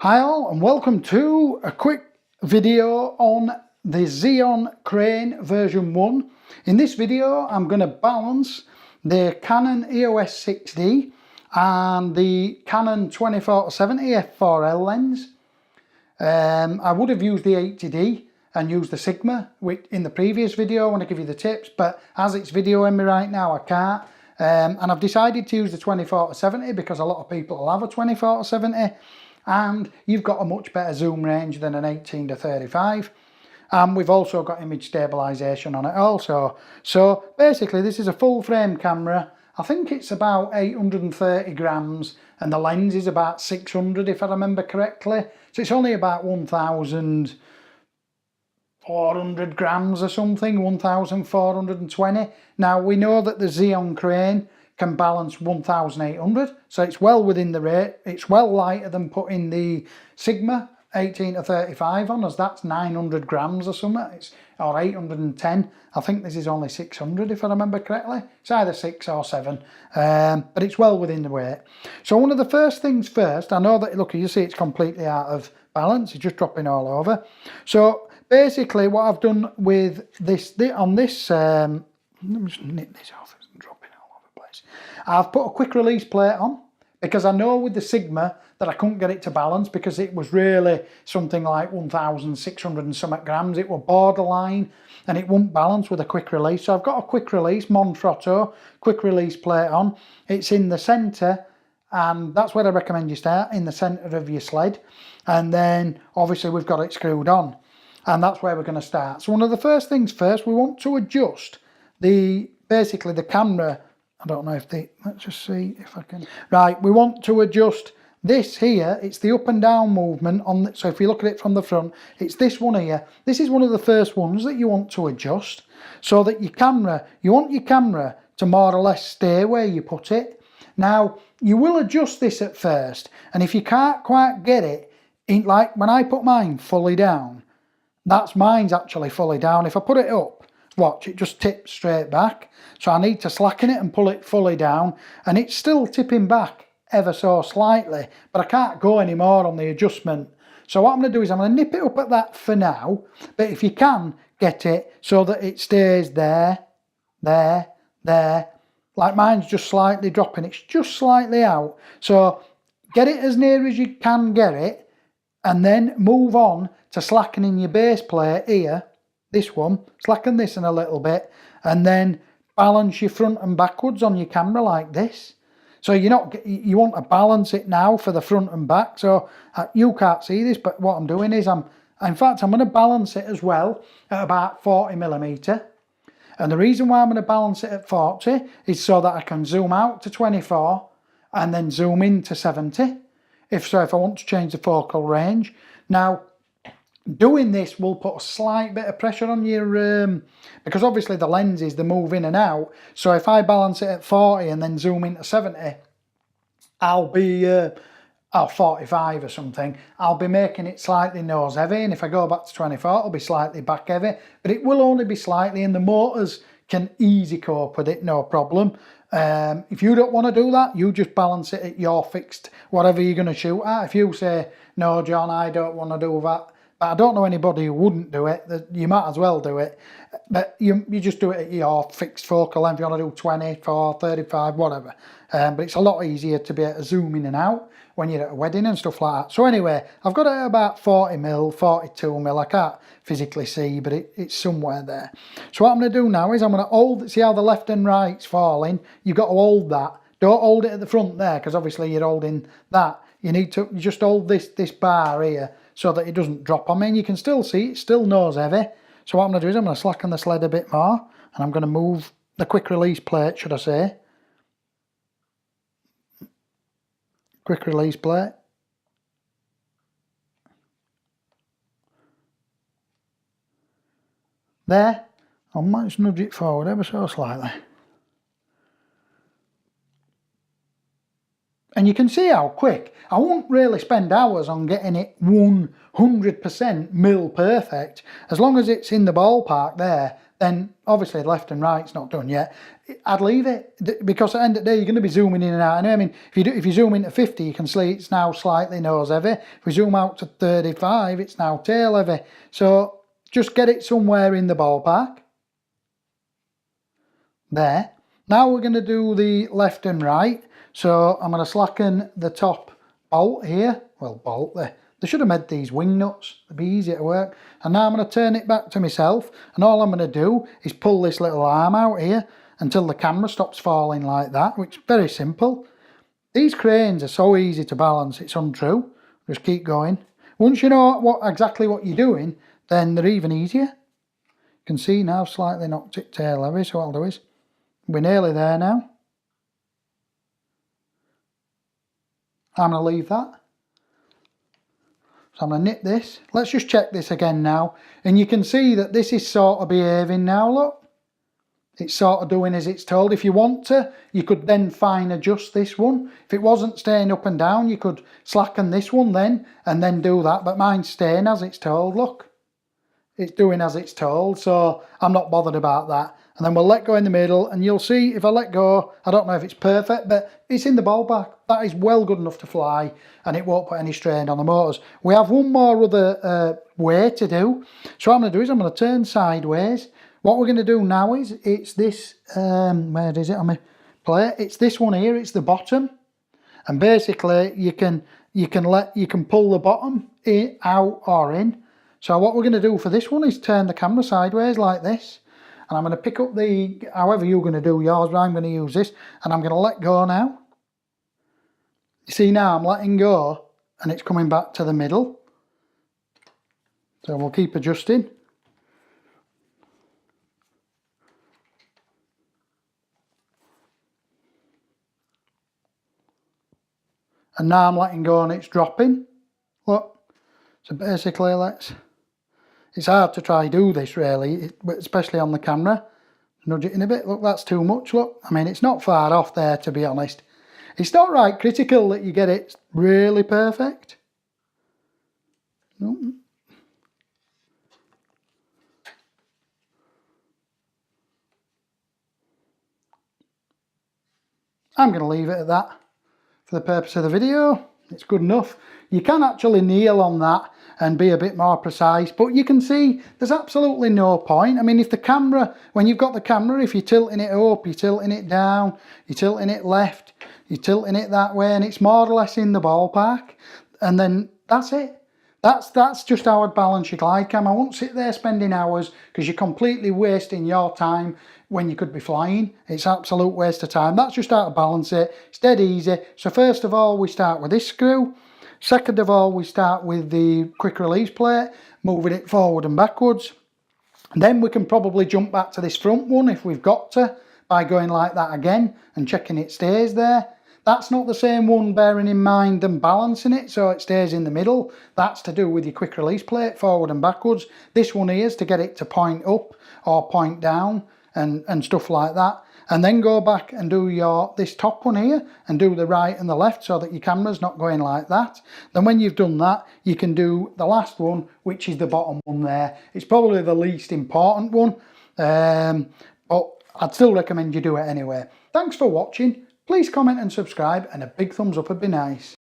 Hi all and welcome to a quick video on the Zhiyun Crane version 1. In this video I'm going to balance the Canon EOS 6D and the Canon 24-70 f4L lens. I would have used the 80D and used the Sigma in the previous video when I give you the tips, but as it's videoing me right now I can't. And I've decided to use the 24-70 because a lot of people will have a 24-70. And you've got a much better zoom range than an 18-35, and we've also got image stabilization on it also. So basically this is a full frame camera. I think it's about 830 grams and the lens is about 600 if I remember correctly, so it's only about 1,400 grams or something, 1,420. Now we know that the Zhiyun Crane can balance 1,800, so it's well within the rate. It's well lighter than putting the Sigma 18-35 on, as that's 900 grams or something, or 810. I think this is only 600 if I remember correctly. It's either 6 or 7, but it's well within the weight. So one of the first things first, I know that, look, you see it's completely out of balance, it's just dropping all over. So basically what I've done with this, let me just nip this off. I've put a quick release plate on because I know with the Sigma that I couldn't get it to balance because it was really something like 1,600 and something grams. It was borderline and it wouldn't balance with a quick release. So I've got a quick release Monfrotto quick release plate on. It's in the centre, and that's where I recommend you start, in the centre of your sled. And then obviously we've got it screwed on, and that's where we're going to start. So one of the first things first, we want to adjust basically the camera. I don't know if let's just see if I can. Right, we want to adjust this here. It's the up and down movement on so if you look at it from the front, it's this one here. This is one of the first ones that you want to adjust, so that you want your camera to more or less stay where you put it. Now, you will adjust this at first, and if you can't quite get it, like when I put mine fully down, mine's actually fully down. If I put it up, watch, it just tips straight back. So I need to slacken it and pull it fully down, and it's still tipping back ever so slightly, but I can't go any more on the adjustment. So what I'm going to do is I'm going to nip it up at that for now, but if you can get it so that it stays there, like mine's just slightly dropping, it's just slightly out. So get it as near as you can get it, and then move on to slackening your base plate here. This one, slacken this in a little bit, and then balance your front and backwards on your camera like this. So you want to balance it now for the front and back. So you can't see this, but what I'm doing is in fact I'm going to balance it as well at about 40mm. And the reason why I'm going to balance it at 40 is so that I can zoom out to 24 and then zoom in to 70 if I want to change the focal range. Now, doing this will put a slight bit of pressure on your because obviously the lenses, they move in and out. So if I balance it at 40 and then zoom into 70, I'll be 45 or something, I'll be making it slightly nose heavy, and if I go back to 24 it'll be slightly back heavy, but it will only be slightly, and the motors can easy cope with it, no problem. If you don't want to do that, you just balance it at your fixed whatever you're going to shoot at. If you say, no John, I don't want to do that, but I don't know anybody who wouldn't do it, you might as well do it. But you just do it at your fixed focal length. If you want to do 24, 35, whatever. But it's a lot easier to be able to zoom in and out when you're at a wedding and stuff like that. So anyway, I've got it at about 40mm, 42mm. I can't physically see, but it's somewhere there. So what I'm going to do now is I'm going to hold, see how the left and right's falling? You've got to hold that. Don't hold it at the front there, because obviously you're holding that. You just hold this bar here, so that it doesn't drop on me, and you can still see it's still nose heavy. So what I'm going to do is I'm going to slacken the sled a bit more, and I'm going to move the quick release plate, should I say. Quick release plate. There. I might just nudge it forward ever so slightly. And you can see how quick. I won't really spend hours on getting it 100% mil perfect. As long as it's in the ballpark there, then obviously left and right's not done yet. I'd leave it, because at the end of the day you're going to be zooming in and out. I mean, if you zoom into 50, you can see it's now slightly nose heavy. If we zoom out to 35, it's now tail heavy. So just get it somewhere in the ballpark. There. Now we're going to do the left and right. So I'm going to slacken the top bolt here. Well, bolt there. They should have made these wing nuts. They'd be easier to work. And now I'm going to turn it back to myself. And all I'm going to do is pull this little arm out here until the camera stops falling like that, which is very simple. These cranes are so easy to balance, it's untrue. Just keep going. Once you know exactly what you're doing, then they're even easier. You can see now I've slightly knocked it tail heavy, so what I'll do is, we're nearly there now. I'm going to leave that. So I'm going to nip this. Let's just check this again now. And you can see that this is sort of behaving now, look. It's sort of doing as it's told. If you want to, you could then fine adjust this one. If it wasn't staying up and down, you could slacken this one then, and then do that. But mine's staying as it's told, look. It's doing as it's told, so I'm not bothered about that. And then we'll let go in the middle, and you'll see if I let go, I don't know if it's perfect, but it's in the ballpark. That is well good enough to fly, and it won't put any strain on the motors. We have one more other way to do. So what I'm going to do is I'm going to turn sideways. What we're going to do now is, it's this, where is it on my plate? It's this one here, it's the bottom. And basically you can pull the bottom out or in. So what we're going to do for this one is turn the camera sideways like this. And I'm going to pick up the, however you're going to do yours, but I'm going to use this. And I'm going to let go now. You see now I'm letting go and it's coming back to the middle. So we'll keep adjusting. And now I'm letting go and it's dropping. Look. So basically it's hard to try do this really, especially on the camera. Nudge it in a bit. Look, that's too much, look. I mean, it's not far off there, to be honest. It's not right critical that you get it really perfect. Nope. I'm going to leave it at that for the purpose of the video. It's good enough. You can actually kneel on that and be a bit more precise, but you can see there's absolutely no point. I mean, if the camera, when you've got the camera, if you're tilting it up, you're tilting it down, you're tilting it left, you're tilting it that way, and it's more or less in the ballpark, and then that's it. That's just how I'd balance your glide cam. I won't sit there spending hours, because you're completely wasting your time when you could be flying. It's absolute waste of time. That's just how to balance it. It's dead easy. So first of all, we start with this screw. Second of all, we start with the quick release plate, moving it forward and backwards. And then we can probably jump back to this front one if we've got to, by going like that again and checking it stays there. That's not the same one, bearing in mind and balancing it so it stays in the middle. That's to do with your quick release plate, forward and backwards. This one here is to get it to point up or point down and stuff like that. And then go back and do this top one here and do the right and the left so that your camera's not going like that. Then when you've done that, you can do the last one, which is the bottom one there. It's probably the least important one, but I'd still recommend you do it anyway. Thanks for watching. Please comment and subscribe, and a big thumbs up would be nice.